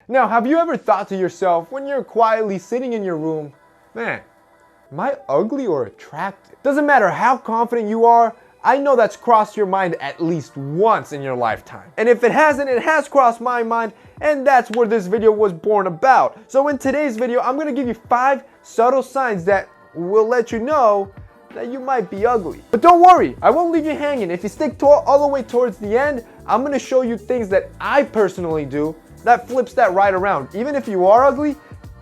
Now, have you ever thought to yourself when you're quietly sitting in your room, man, am I ugly or attractive? Doesn't matter how confident you are, I know that's crossed your mind at least once in your lifetime. And if it hasn't, it has crossed my mind, and that's where this video was born about. So in today's video, I'm gonna give you 5 subtle signs that will let you know that you might be ugly. But don't worry, I won't leave you hanging. If you stick all the way towards the end, I'm gonna show you things that I personally do that flips that right around. Even if you are ugly,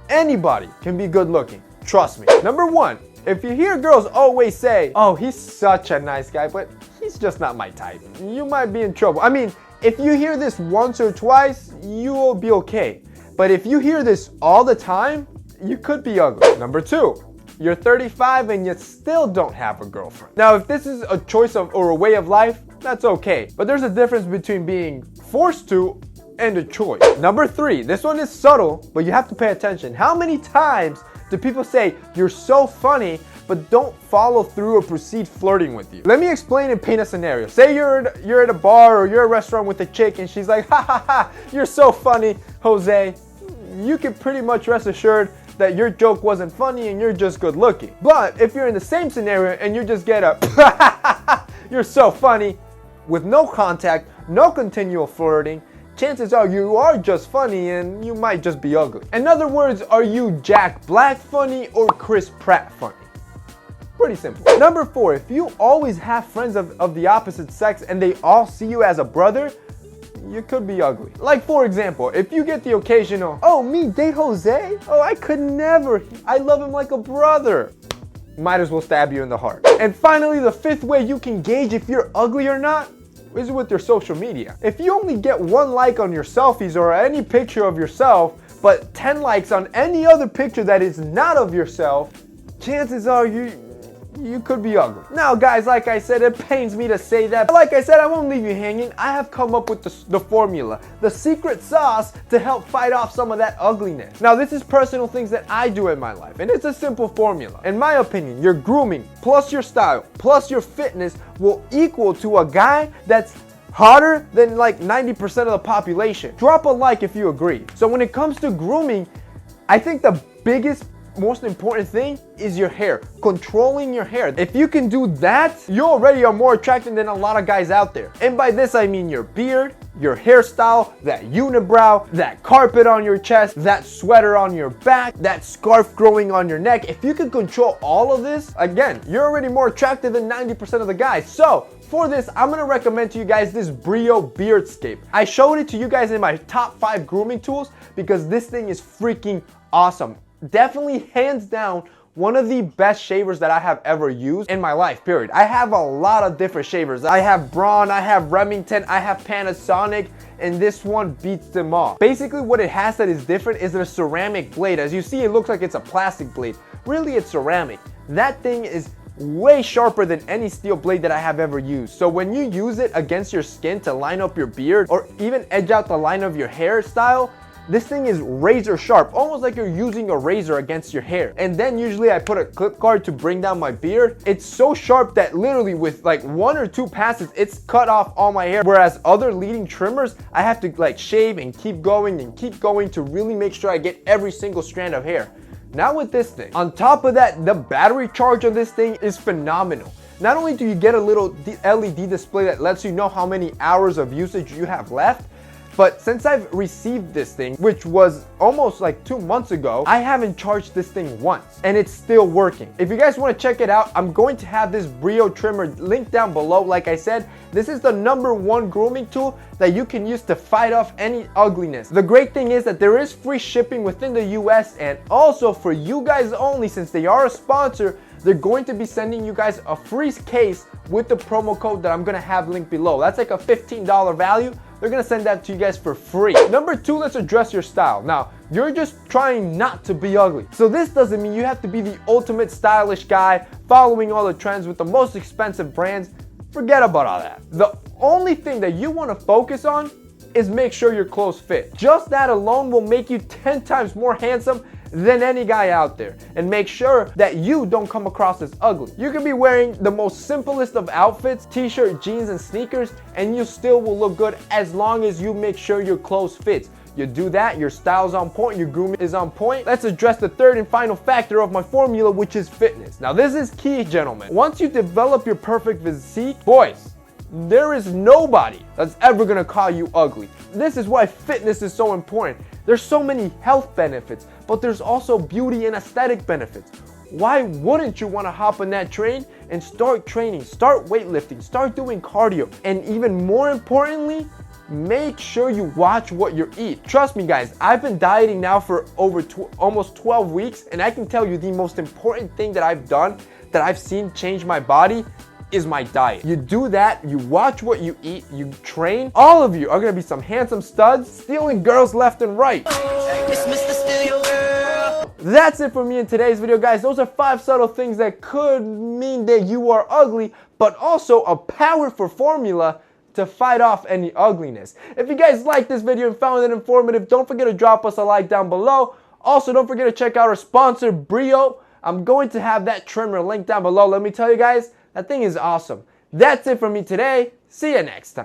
anybody can be good looking. Trust me. Number 1, if you hear girls always say, oh, he's such a nice guy, but he's just not my type, you might be in trouble. I mean, if you hear this once or twice, you will be okay. But if you hear this all the time, you could be ugly. Number 2, you're 35 and you still don't have a girlfriend. Now, if this is a choice or a way of life, that's okay. But there's a difference between being forced to and a choice. Number 3, this one is subtle, but you have to pay attention. How many times do people say you're so funny but don't follow through or proceed flirting with you? Let me explain and paint a scenario. Say you're at a bar or you're at a restaurant with a chick and she's like, ha ha ha, you're so funny, Jose. You can pretty much rest assured that your joke wasn't funny and you're just good looking. But if you're in the same scenario and you just get a you're so funny with no contact, no continual flirting, chances are you are just funny and you might just be ugly. In other words, are you Jack Black funny or Chris Pratt funny? Pretty simple. Number 4, if you always have friends of the opposite sex and they all see you as a brother, you could be ugly. Like, for example, if you get the occasional, oh, me date Jose? Oh, I could never. I love him like a brother. Might as well stab you in the heart. And finally, the 5th way you can gauge if you're ugly or not is with your social media. If you only get 1 like on your selfies or any picture of yourself, but 10 likes on any other picture that is not of yourself, chances are you could be ugly. Now guys, like I said, it pains me to say that, but like I said, I won't leave you hanging. I have come up with the formula, the secret sauce to help fight off some of that ugliness. Now this is personal things that I do in my life, and it's a simple formula. In my opinion, your grooming plus your style plus your fitness will equal to a guy that's hotter than like 90% of the population. Drop a like if you agree. So when it comes to grooming, I think the biggest most important thing is your hair, controlling your hair. If you can do that, you already are more attractive than a lot of guys out there. And by this I mean your beard, your hairstyle, that unibrow, that carpet on your chest, that sweater on your back, that scarf growing on your neck. If you can control all of this, again, you're already more attractive than 90% of the guys. So for this, I'm gonna recommend to you guys this Brio Beardscape. I showed it to you guys in my top 5 grooming tools because this thing is freaking awesome. Definitely hands down one of the best shavers that I have ever used in my life, period. I have a lot of different shavers. I have Braun, I have Remington, I have Panasonic, and this one beats them all. Basically what it has that is different is a ceramic blade. As you see, it looks like it's a plastic blade. Really, it's ceramic. That thing is way sharper than any steel blade that I have ever used. So when you use it against your skin to line up your beard or even edge out the line of your hairstyle, this thing is razor sharp, almost like you're using a razor against your hair. And then usually I put a clip guard to bring down my beard. It's so sharp that literally with like 1 or 2 passes, it's cut off all my hair. Whereas other leading trimmers, I have to like shave and keep going to really make sure I get every single strand of hair. Now with this thing, on top of that, the battery charge on this thing is phenomenal. Not only do you get a little LED display that lets you know how many hours of usage you have left, but since I've received this thing, which was almost like 2 months ago, I haven't charged this thing once and it's still working. If you guys want to check it out, I'm going to have this Brio trimmer linked down below. Like I said, this is the #1 grooming tool that you can use to fight off any ugliness. The great thing is that there is free shipping within the US, and also for you guys only, since they are a sponsor, they're going to be sending you guys a free case with the promo code that I'm gonna have linked below. That's like a $15 value. They're gonna send that to you guys for free. Number 2, let's address your style. Now, you're just trying not to be ugly. So this doesn't mean you have to be the ultimate stylish guy, following all the trends with the most expensive brands. Forget about all that. The only thing that you wanna focus on is make sure your clothes fit. Just that alone will make you 10 times more handsome than any guy out there, and make sure that you don't come across as ugly. You can be wearing the most simplest of outfits, t-shirt, jeans, and sneakers, and you still will look good as long as you make sure your clothes fit. You do that, your style's on point, your grooming is on point. Let's address the third and final factor of my formula, which is fitness. Now this is key, gentlemen. Once you develop your perfect physique, boys, there is nobody that's ever gonna call you ugly. This is why fitness is so important. There's so many health benefits, but there's also beauty and aesthetic benefits. Why wouldn't you want to hop on that train and start training, start weightlifting, start doing cardio, and even more importantly, make sure you watch what you eat. Trust me guys, I've been dieting now for over almost 12 weeks, and I can tell you the most important thing that I've done, that I've seen change my body, is my diet. You do that, you watch what you eat, you train, all of you are gonna be some handsome studs, stealing girls left and right. It's Mr. Steal Your Girl. That's it for me in today's video, guys. Those are 5 subtle things that could mean that you are ugly, but also a powerful formula to fight off any ugliness. If you guys liked this video and found it informative, don't forget to drop us a like down below. Also, don't forget to check out our sponsor, Brio. I'm going to have that trimmer linked down below. Let me tell you guys, that thing is awesome. That's it for me today. See you next time.